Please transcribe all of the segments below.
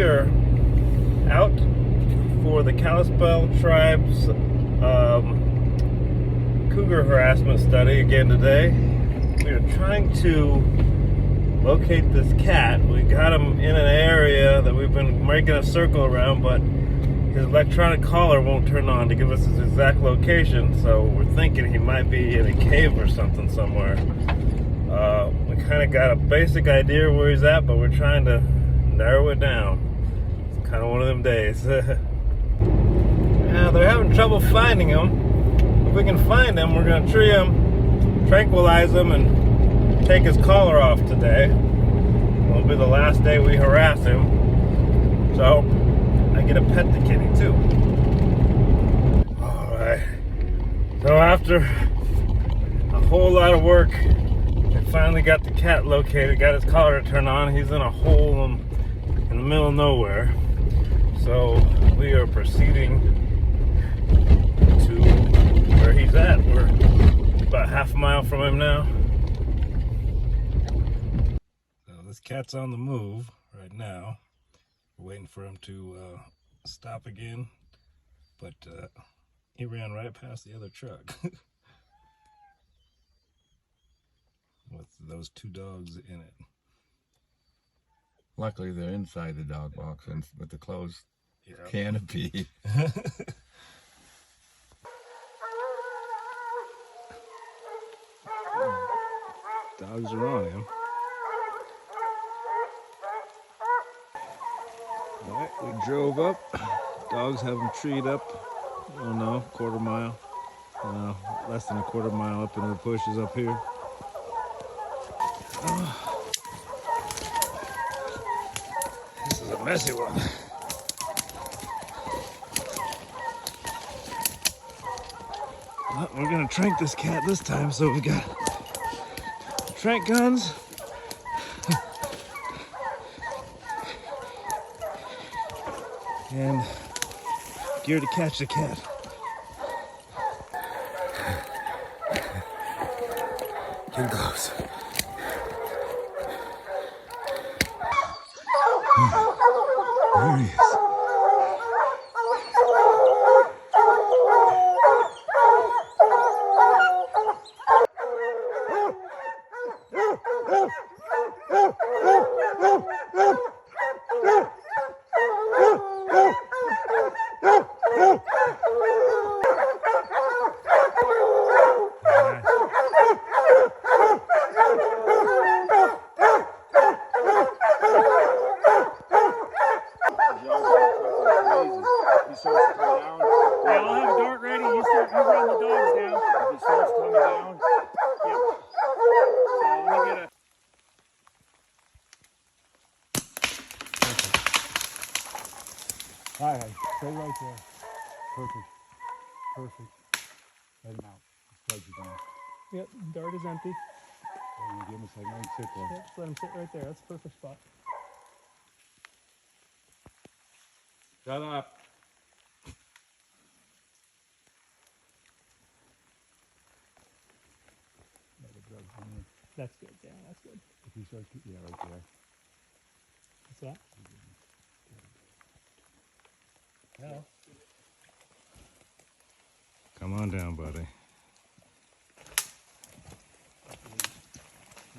are out for the Kalispel tribe's cougar harassment study again today. We are trying to locate this cat. We got him in an area that we've been making a circle around, but his electronic collar won't turn on to give us his exact location, so we're thinking he might be in a cave or something somewhere. We kind of got a basic idea where he's at, but we're trying to narrow it down. It's kind of one of them days. Yeah, they're having trouble finding him. If we can find him, we're going to tree him, tranquilize him, and take his collar off today. It'll be the last day we harass him. So I get to pet the kitty too. Alright. So after a whole lot of work, we finally got the cat located, got his collar to turn on. He's in a hole in the middle of nowhere. So we are proceeding to where he's at. We're about half a mile from him now. So this cat's on the move right now. We're waiting for him to stop again, but he ran right past the other truck with those two dogs in it. Luckily, they're inside the dog box and with the closed canopy. Dogs are on him. Alright, we drove up. Dogs have him treed up, I don't know, quarter mile. Less than a quarter mile up into the bushes up here. This is a messy one. Well, we're gonna trank this cat this time, so we got trank guns. And gear to catch the cat. Getting close. There he is. Alright, stay right there. Perfect. Perfect. Let him out. Slide you down. Yep, dart is empty. And give him a second. Let him sit there. Yep, let him sit right there. That's a perfect spot. Shut up. That's good, yeah, that's good. If you start, yeah, right there. What's that? Yeah. Come on down, buddy.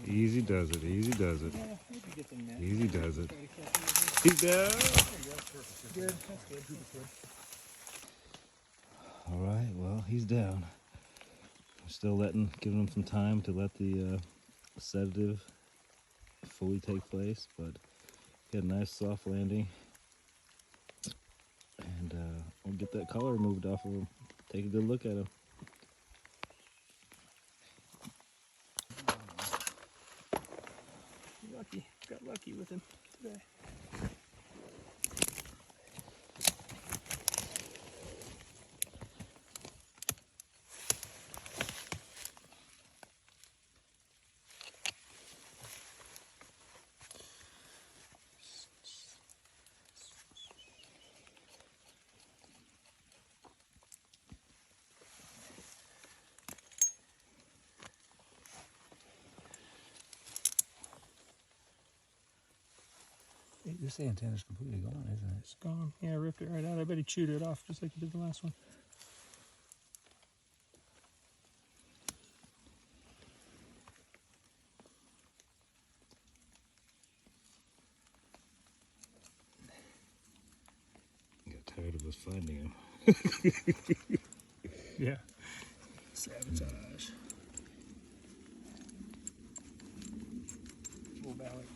Easy does it, easy does it. Yeah, maybe get the net. Easy does it. He's down. Good, that's good. All right, well, he's down. I'm still giving him some time to let the sedative fully take place, but he had a nice soft landing. And we'll get that collar removed off of him. Take a good look at him. Lucky, got lucky with him today. This antenna's completely gone, isn't it? It's gone. Yeah, I ripped it right out. I bet he chewed it off just like he did the last one. Got tired of us finding him. Yeah. Sabotage.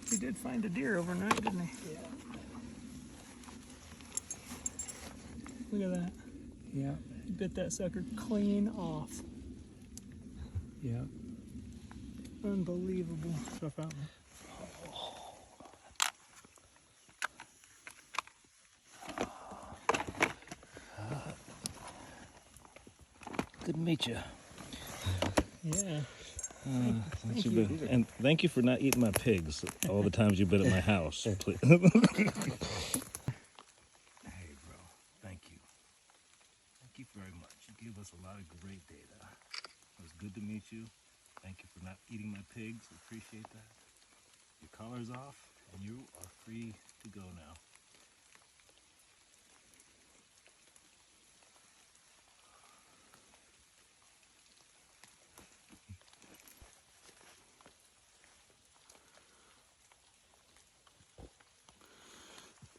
He did find a deer overnight, didn't he? Yeah. Look at that. Yeah. He bit that sucker clean off. Yeah. Unbelievable stuff out there. Good to meet you. Yeah. Thank you. And thank you for not eating my pigs all the times you've been at my house. Please. Hey, bro. Thank you. Thank you very much. You gave us a lot of great data. It was good to meet you. Thank you for not eating my pigs. Appreciate that. Your collar's off, and you are free to go now.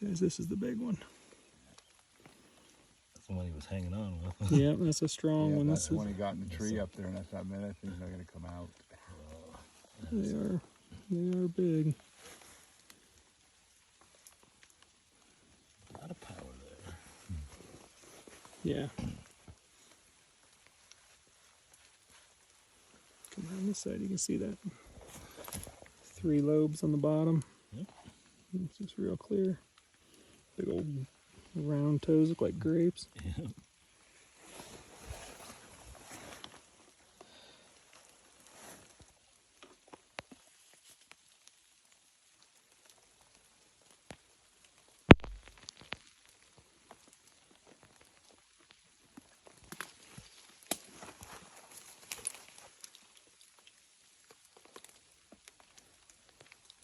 Guys, this is the big one. That's the one he was hanging on with. Yeah, that's a strong one. That's This the is, one he got in the tree up there, and that's that minute thing's not gonna come out. they are big. A lot of power there. Yeah. Come around this side, you can see that. 3 lobes on the bottom. Yep. It's just real clear. Big old round toes look like grapes. Yeah.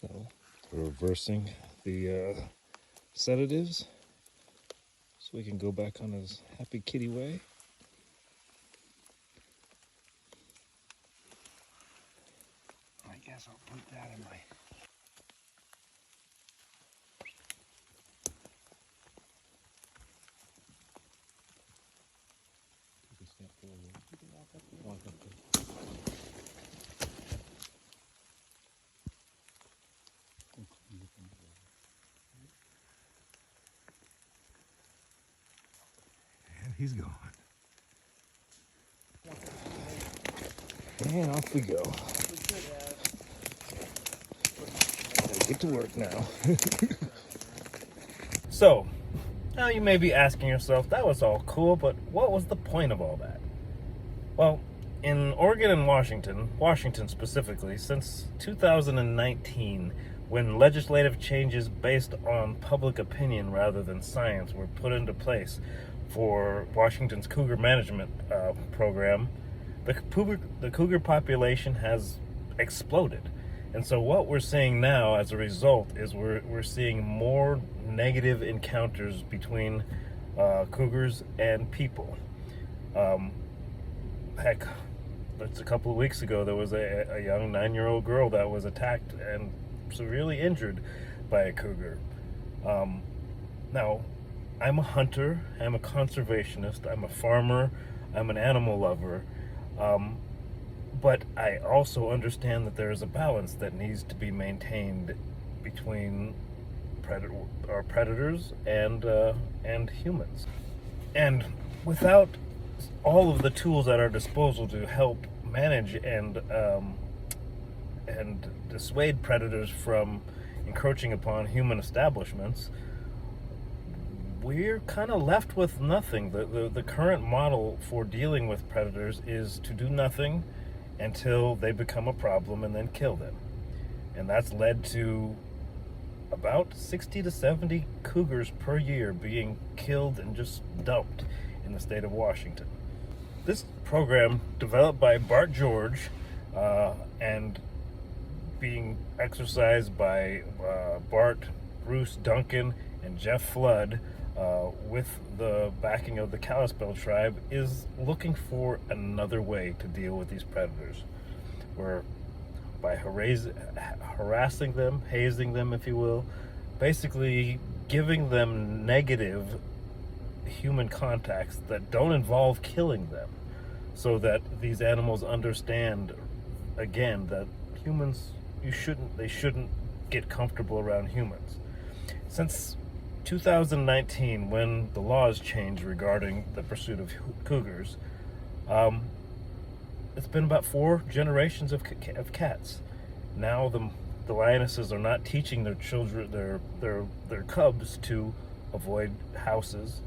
So we're reversing the sedatives so we can go back on his happy kitty way. I guess I'll put that in my... And he's going. And off we go. Gotta get to work now. So, now you may be asking yourself, that was all cool, but what was the point of all that? Well, in Oregon and Washington specifically, since 2019, when legislative changes based on public opinion rather than science were put into place for Washington's Cougar Management program, the cougar population has exploded. And so what we're seeing now as a result is we're seeing more negative encounters between cougars and people. Heck, just a couple of weeks ago, there was a young 9-year-old girl that was attacked and severely injured by a cougar. Now, I'm a hunter, I'm a conservationist, I'm a farmer, I'm an animal lover, but I also understand that there is a balance that needs to be maintained between predators and humans. And without all of the tools at our disposal to help manage and dissuade predators from encroaching upon human establishments, we're kind of left with nothing. The current model for dealing with predators is to do nothing until they become a problem and then kill them. And that's led to about 60 to 70 cougars per year being killed and just dumped in the state of Washington. This program, developed by Bart George and being exercised by Bart Bruce Duncan and Jeff Flood, with the backing of the Kalispel tribe, is looking for another way to deal with these predators. Where by harassing them, hazing them, if you will, basically giving them negative human contacts that don't involve killing them, so that these animals understand, again, that humans, they shouldn't get comfortable around humans. Since 2019, when the laws changed regarding the pursuit of cougars, it's been about 4 generations of cats. Now the lionesses are not teaching their children, their cubs, to avoid houses.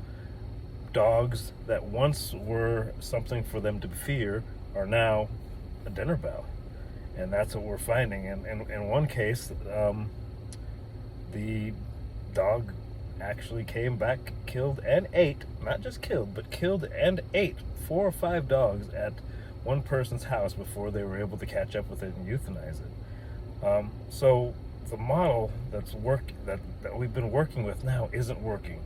Dogs that once were something for them to fear are now a dinner bell, and that's what we're finding. And in one case, the dog actually came back, killed and ate, not just killed, but killed and ate 4 or 5 dogs at one person's house before they were able to catch up with it and euthanize it. So the model that we've been working with now isn't working,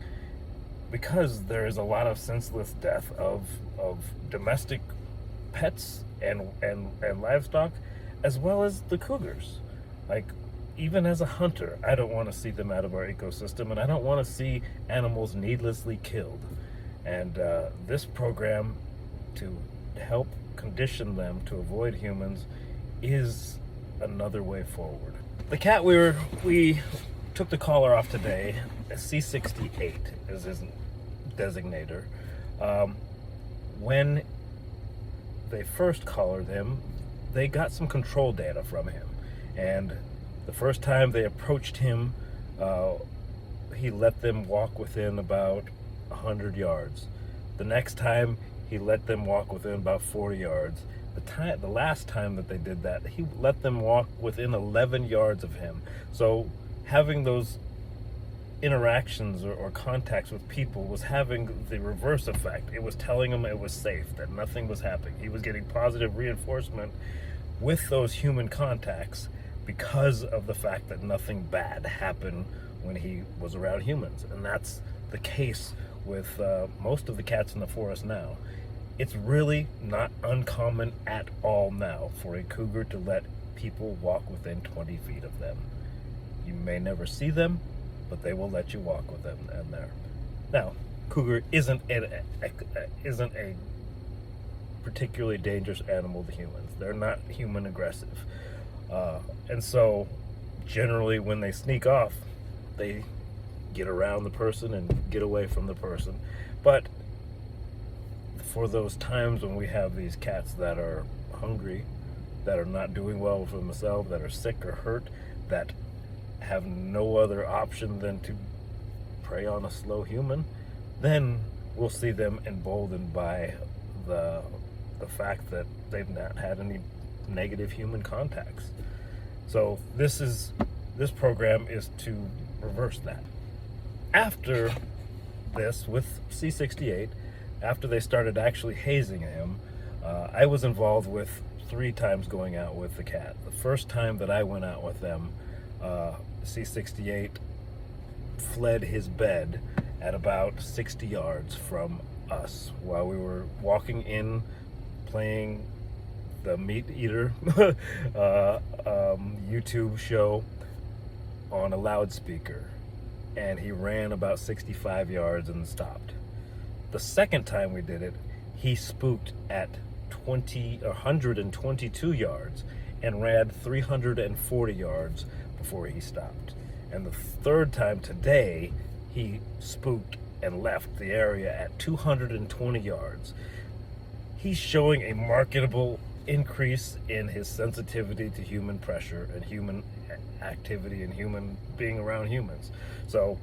because there is a lot of senseless death of domestic pets and livestock, as well as the cougars. Like, even as a hunter, I don't want to see them out of our ecosystem, and I don't want to see animals needlessly killed. And this program, to help condition them to avoid humans, is another way forward. The cat we took the collar off today, a C68 is his designator. When they first collared him, they got some control data from him, and the first time they approached him, he let them walk within about 100 yards. The next time, he let them walk within about 40 yards. The last time that they did that, he let them walk within 11 yards of him. So having those interactions or contacts with people was having the reverse effect. It was telling him it was safe, that nothing was happening. He was getting positive reinforcement with those human contacts because of the fact that nothing bad happened when he was around humans. And that's the case with most of the cats in the forest now. It's really not uncommon at all now for a cougar to let people walk within 20 feet of them. You may never see them, but they will let you walk with them in there. Now, cougar isn't a particularly dangerous animal to humans. They're not human aggressive. And so generally when they sneak off, they get around the person and get away from the person. But for those times when we have these cats that are hungry, that are not doing well for themselves, that are sick or hurt, that have no other option than to prey on a slow human, then we'll see them emboldened by the fact that they've not had any negative human contacts. So this program is to reverse that. After this, with C68, after they started actually hazing him, I was involved with 3 times going out with the cat. The first time that I went out with them, C68 fled his bed at about 60 yards from us while we were walking in, playing the Meat Eater YouTube show on a loudspeaker, and he ran about 65 yards and stopped. The second time we did it, he spooked at 122 yards and ran 340 yards before he stopped. And the third time today, he spooked and left the area at 220 yards. He's showing a marketable increase in his sensitivity to human pressure and human activity and human being around humans. So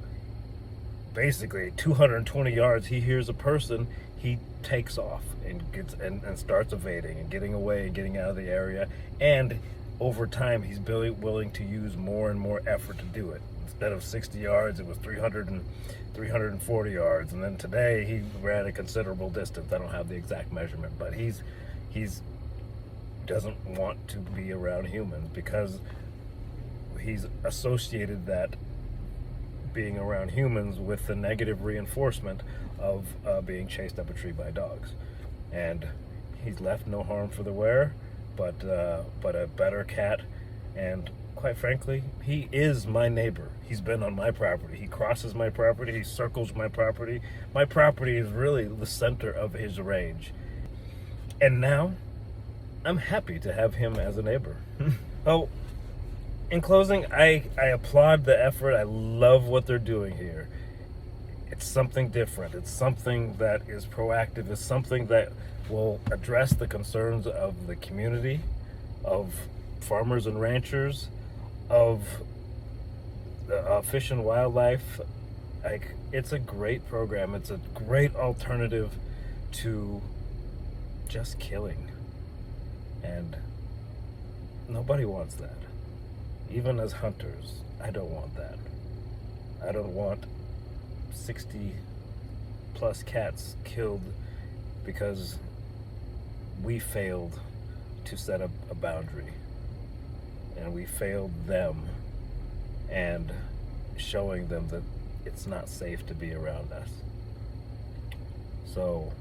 basically 220 yards, he hears a person, he takes off and gets and starts evading and getting away and getting out of the area. And over time, he's willing to use more and more effort to do it. Instead of 60 yards, it was 340 yards. And then today he ran a considerable distance. I don't have the exact measurement, but he's doesn't want to be around humans because he's associated that being around humans with the negative reinforcement of being chased up a tree by dogs. And he's left no harm for the wearer, but a better cat. And quite frankly, he is my neighbor. He's been on my property. He crosses my property. He circles my property. My property is really the center of his range. And now, I'm happy to have him as a neighbor. Oh, in closing, I applaud the effort. I love what they're doing here. It's something different. It's something that is proactive. It's something that will address the concerns of the community, of farmers and ranchers, of fish and wildlife. Like, it's a great program. It's a great alternative to just killing. And nobody wants that. Even as hunters, I don't want that. I don't want 60 plus cats killed because we failed to set up a boundary. And we failed them and showing them that it's not safe to be around us. So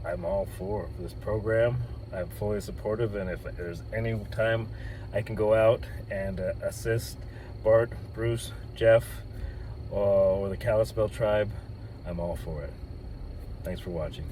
I'm all for this program. I'm fully supportive, and if there's any time I can go out and assist Bart, Bruce, Jeff, or the Kalispel tribe, I'm all for it. Thanks for watching.